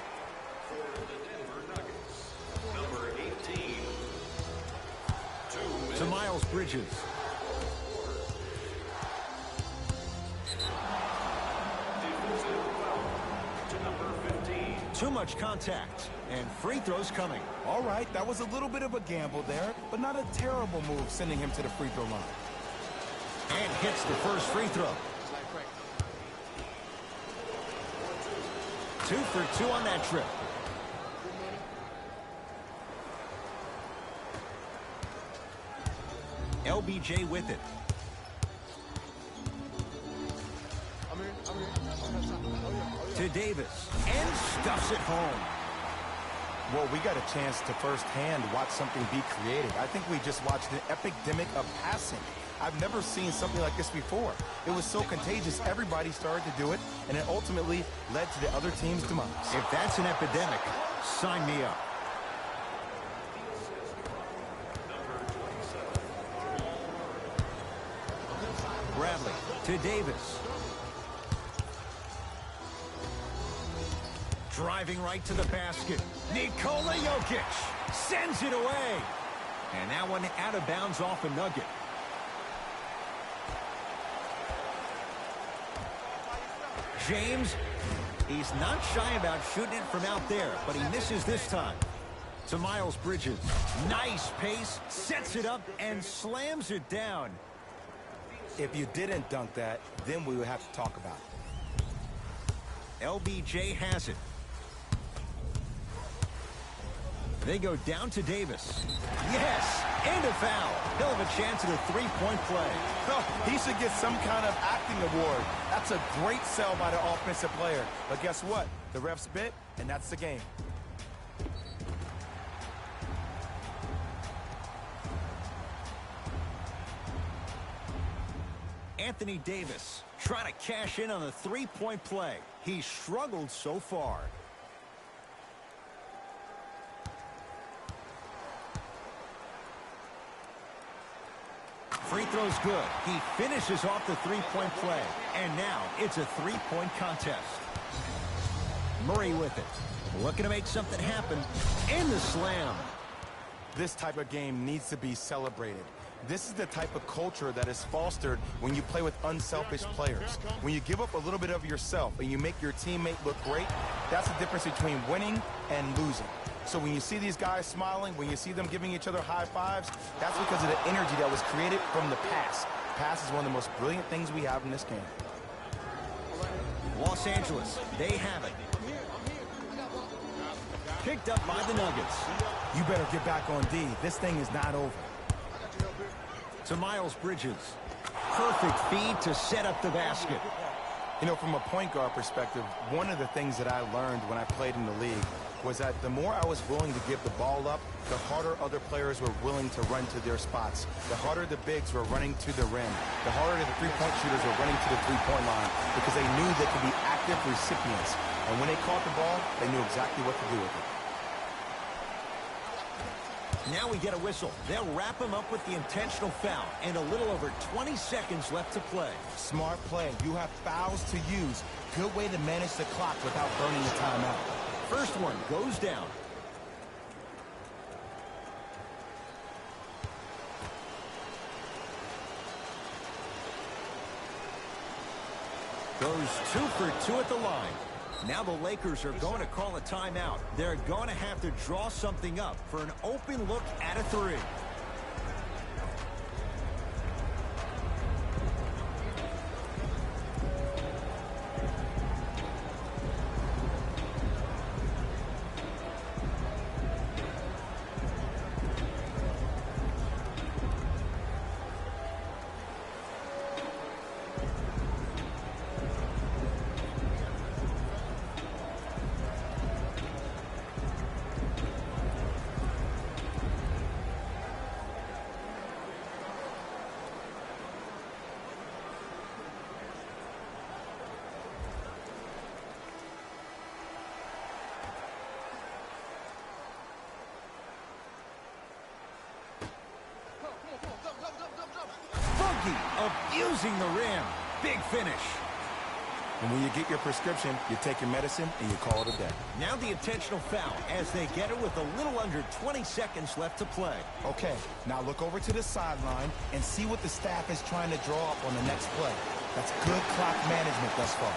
For the Denver Nuggets, number 18. To Miles Bridges. Defensive foul to number 15. Too much contact, and free throws coming. All right, that was a little bit of a gamble there, but not a terrible move sending him to the free throw line. And hits the first free throw. 2 for 2 on that trip. LBJ with it. To Davis. And stuffs it home. Well, we got a chance to firsthand watch something be created. I think we just watched an epidemic of passing. I've never seen something like this before. It was so contagious, everybody started to do it, and it ultimately led to the other team's demise. If that's an epidemic, sign me up. Bradley to Davis. Driving right to the basket. Nikola Jokic sends it away. And that one out of bounds off a nugget. James, he's not shy about shooting it from out there, but he misses this time. To Miles Bridges. Nice pace, sets it up, and slams it down. If you didn't dunk that, then we would have to talk about it. LBJ has it. They go down to Davis. Yes, and a foul. He'll have a chance at a three-point play. Oh, he should get some kind of acting award. That's a great sell by the offensive player. But guess what? The refs bit, and that's the game. Anthony Davis trying to cash in on a three-point play. He's struggled so far. Free throw's good. He finishes off the three-point play. And now it's a three-point contest. Murray with it. Looking to make something happen. And the slam. This type of game needs to be celebrated. This is the type of culture that is fostered when you play with unselfish players. When you give up a little bit of yourself and you make your teammate look great, that's the difference between winning and losing. So when you see these guys smiling, when you see them giving each other high fives, that's because of the energy that was created from the pass. Pass is one of the most brilliant things we have in this game. Los Angeles, they have it. Picked up by the Nuggets. You better get back on D. This thing is not over. To Miles Bridges. Perfect feed to set up the basket. You know, from a point guard perspective, one of the things that I learned when I played in the league was that the more I was willing to give the ball up, the harder other players were willing to run to their spots. The harder the bigs were running to the rim. The harder the three-point shooters were running to the three-point line because they knew they could be active recipients. And when they caught the ball, they knew exactly what to do with it. Now we get a whistle. They'll wrap him up with the intentional foul and a little over 20 seconds left to play. Smart play. You have fouls to use. Good way to manage the clock without burning the timeout. First one goes down. Goes 2 for 2 at the line. Now the Lakers are going to call a timeout. They're going to have to draw something up for an open look at a three. Abusing the rim. Big finish. And when you get your prescription, you take your medicine and you call it a day. Now the intentional foul as they get it with a little under 20 seconds left to play. Okay, now look over to the sideline and see what the staff is trying to draw up on the next play. That's good clock management thus far.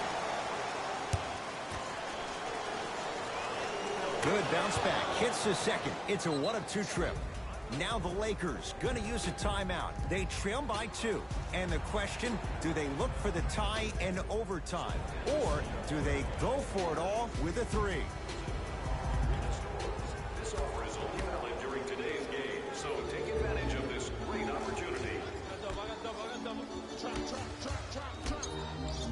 Good bounce back. Hits the second. It's a 1-of-2 trip. Now the Lakers going to use a timeout. They trail by 2. And the question, do they look for the tie in overtime? Or do they go for it all with a 3? This offer is only valid during today's game, so take advantage of this great opportunity.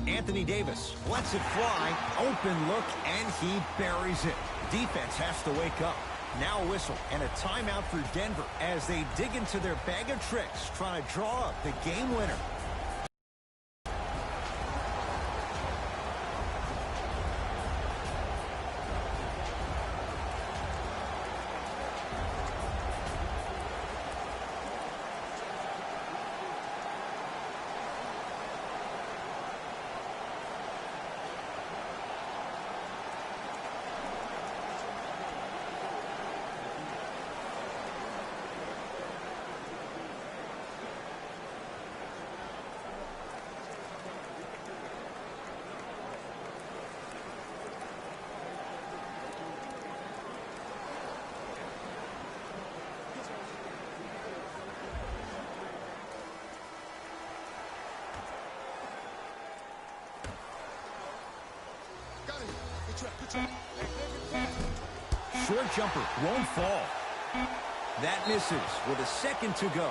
Anthony Davis lets it fly. Open look, and he buries it. Defense has to wake up. Now a whistle and a timeout for Denver as they dig into their bag of tricks, trying to draw up the game winner. Short jumper won't fall. That misses with a second to go.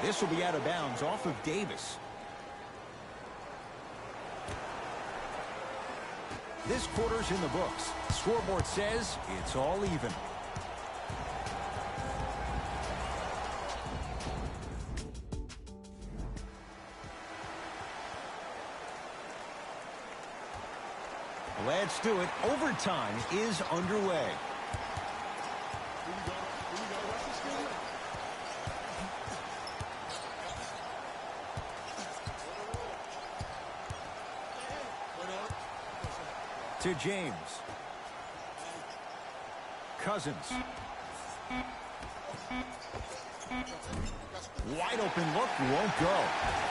This will be out of bounds off of Davis. This quarter's in the books. Scoreboard says it's all even. Let's do it. Overtime is underway. To James. Cousins. Wide open look, won't go.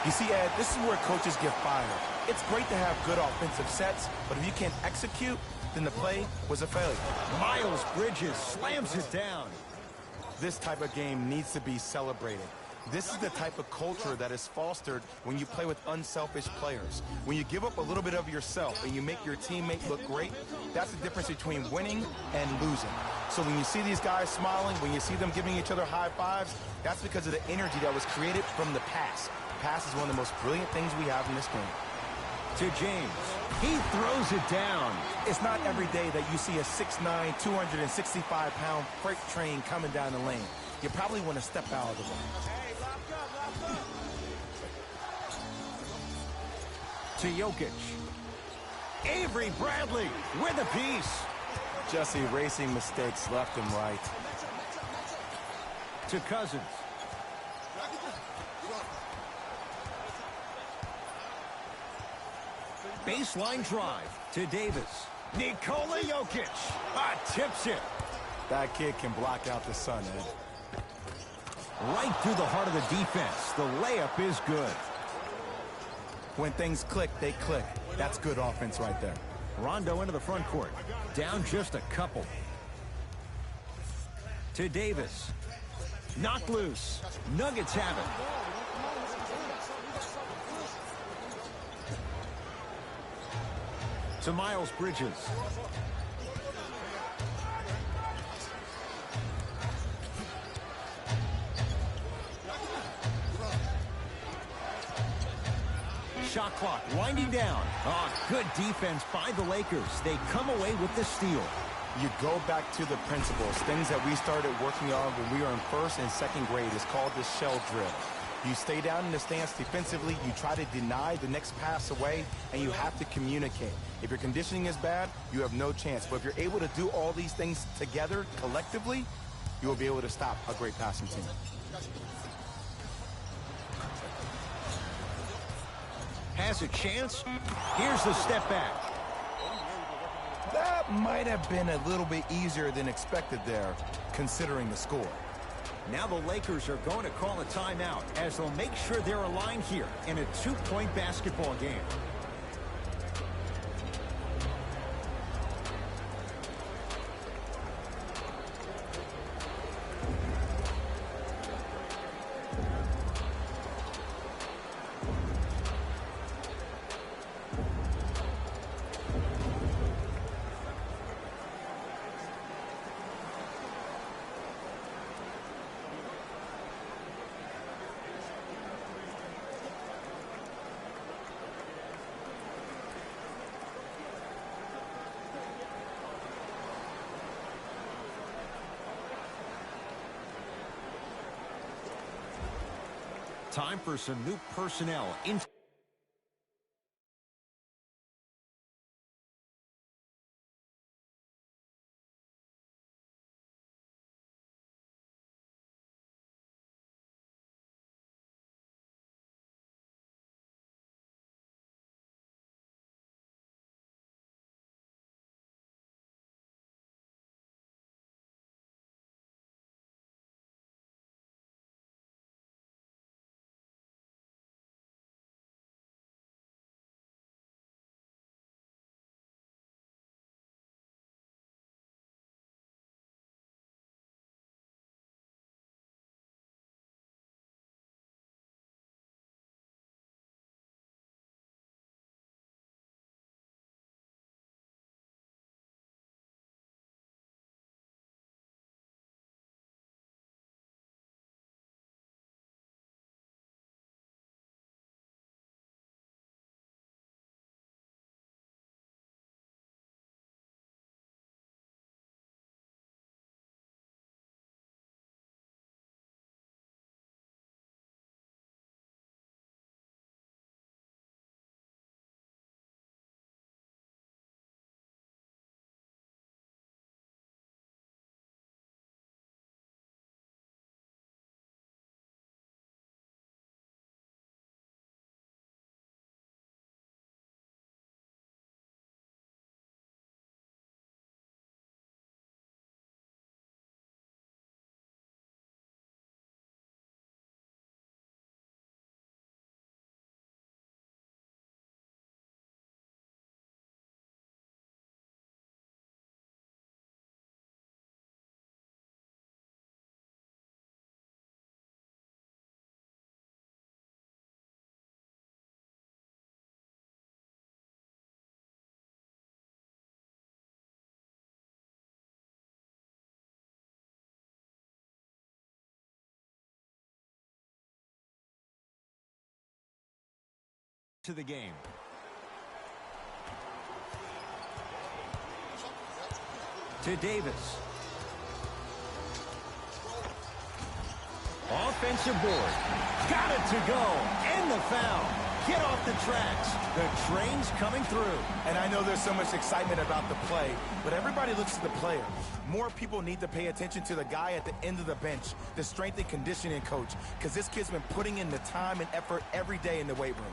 You see, Ed, this is where coaches get fired. It's great to have good offensive sets, but if you can't execute, then the play was a failure. Miles Bridges slams it down. This type of game needs to be celebrated. This is the type of culture that is fostered when you play with unselfish players. When you give up a little bit of yourself and you make your teammate look great, that's the difference between winning and losing. So when you see these guys smiling, when you see them giving each other high fives, that's because of the energy that was created from the pass. The pass is one of the most brilliant things we have in this game. To James. He throws it down. It's not every day that you see a 6'9", 265-pound freight train coming down the lane. You probably want to step out of the way. To Jokic. Avery Bradley with a piece. Just erasing mistakes left and right. To Cousins. Baseline drive to Davis. Nikola Jokic tips it. That kid can block out the sun, Ed. Right through the heart of the defense. The layup is good. When things click, they click. That's good offense right there. Rondo into the front court. Down just a couple. To Davis. Knocked loose. Nuggets have it. To Miles Bridges. Shot clock winding down. Good defense by the Lakers. They come away with the steal. You go back to the principles, things that we started working on when we were in first and second grade. It's called the shell drill. You stay down in the stance defensively, you try to deny the next pass away, and you have to communicate. If your conditioning is bad, you have no chance. But if you're able to do all these things together, collectively, you will be able to stop a great passing team. Has a chance. Here's the step back. That might have been a little bit easier than expected there, considering the score. Now the Lakers are going to call a timeout as they'll make sure they're aligned here in a two-point basketball game. Time for some new personnel in. To the game. to Davis. Offensive board. Got it to go. And the foul. Get off the tracks. The train's coming through. And I know there's so much excitement about the play, but everybody looks at the player. More people need to pay attention to the guy at the end of the bench, the strength and conditioning coach, because this kid's been putting in the time and effort every day in the weight room.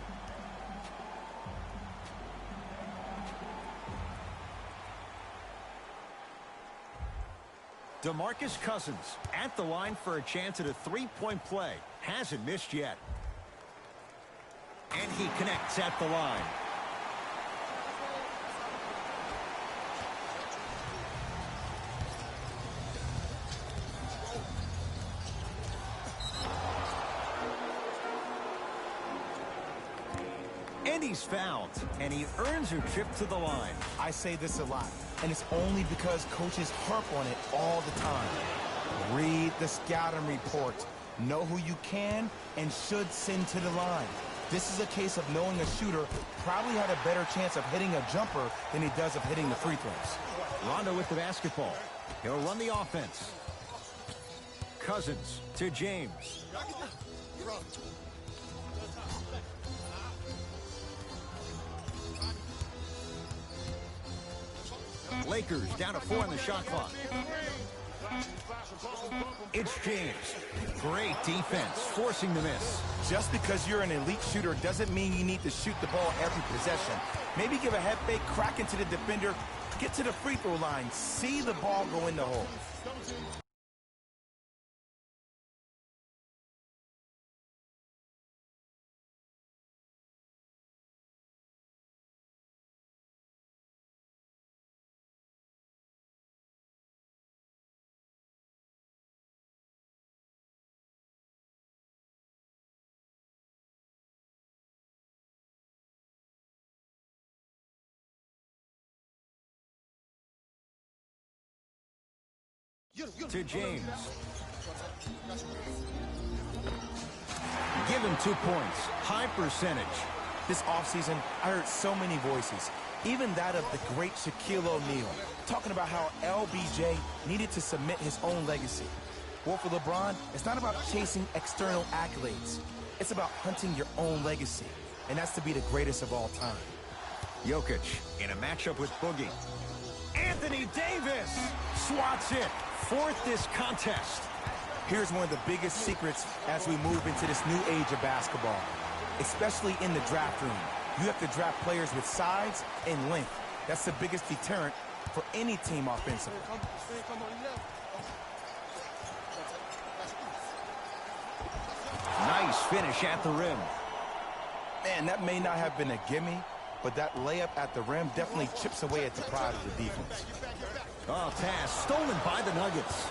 DeMarcus Cousins at the line for a chance at a three-point play. Hasn't missed yet. And he connects at the line. And he's fouled, and he earns a trip to the line. I say this a lot, and it's only because coaches harp on it all the time. Read the scouting report. Know who you can and should send to the line. This is a case of knowing a shooter probably had a better chance of hitting a jumper than he does of hitting the free throws. Rondo with the basketball. He'll run the offense. Cousins to James. Lakers down to 4 on the shot clock. It's James. Great defense, forcing the miss. Just because you're an elite shooter doesn't mean you need to shoot the ball every possession. Maybe give a head fake, crack into the defender, get to the free throw line, see the ball go in the hole. To James. Give him 2 points. High percentage. This offseason, I heard so many voices, even that of the great Shaquille O'Neal, talking about how LBJ needed to submit his own legacy. Well, for LeBron, it's not about chasing external accolades. It's about hunting your own legacy, and that's to be the greatest of all time. Jokic in a matchup with Boogie. Anthony Davis swats it. Fourth this contest. Here's one of the biggest secrets as we move into this new age of basketball, especially in the draft room. You have to draft players with size and length. That's the biggest deterrent for any team offensively. Nice finish at the rim. Man, that may not have been a gimme, but that layup at the rim definitely chips away at the pride of the defense. Oh, pass stolen by the Nuggets.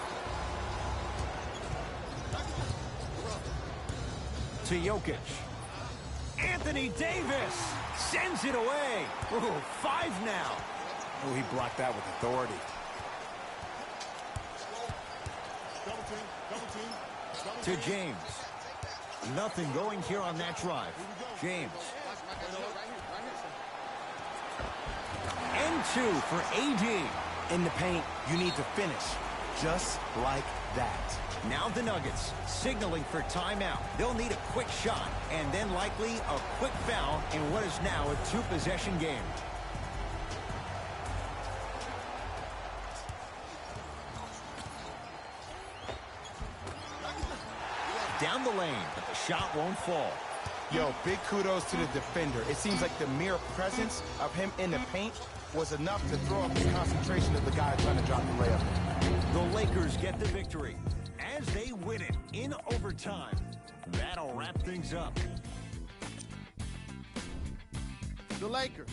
To Jokic. Anthony Davis sends it away. Ooh, 5 now. Oh, he blocked that with authority. To James. Nothing going here on that drive. James. And 2 for AD. In the paint, you need to finish just like that. Now the Nuggets signaling for timeout. They'll need a quick shot and then likely a quick foul in what is now a 2-possession game. Down the lane, but the shot won't fall. Yo, big kudos to the defender. It seems like the mere presence of him in the paint was enough to throw up the concentration of the guy trying to drop the layup. The Lakers get the victory as they win it in overtime. That'll wrap things up. The Lakers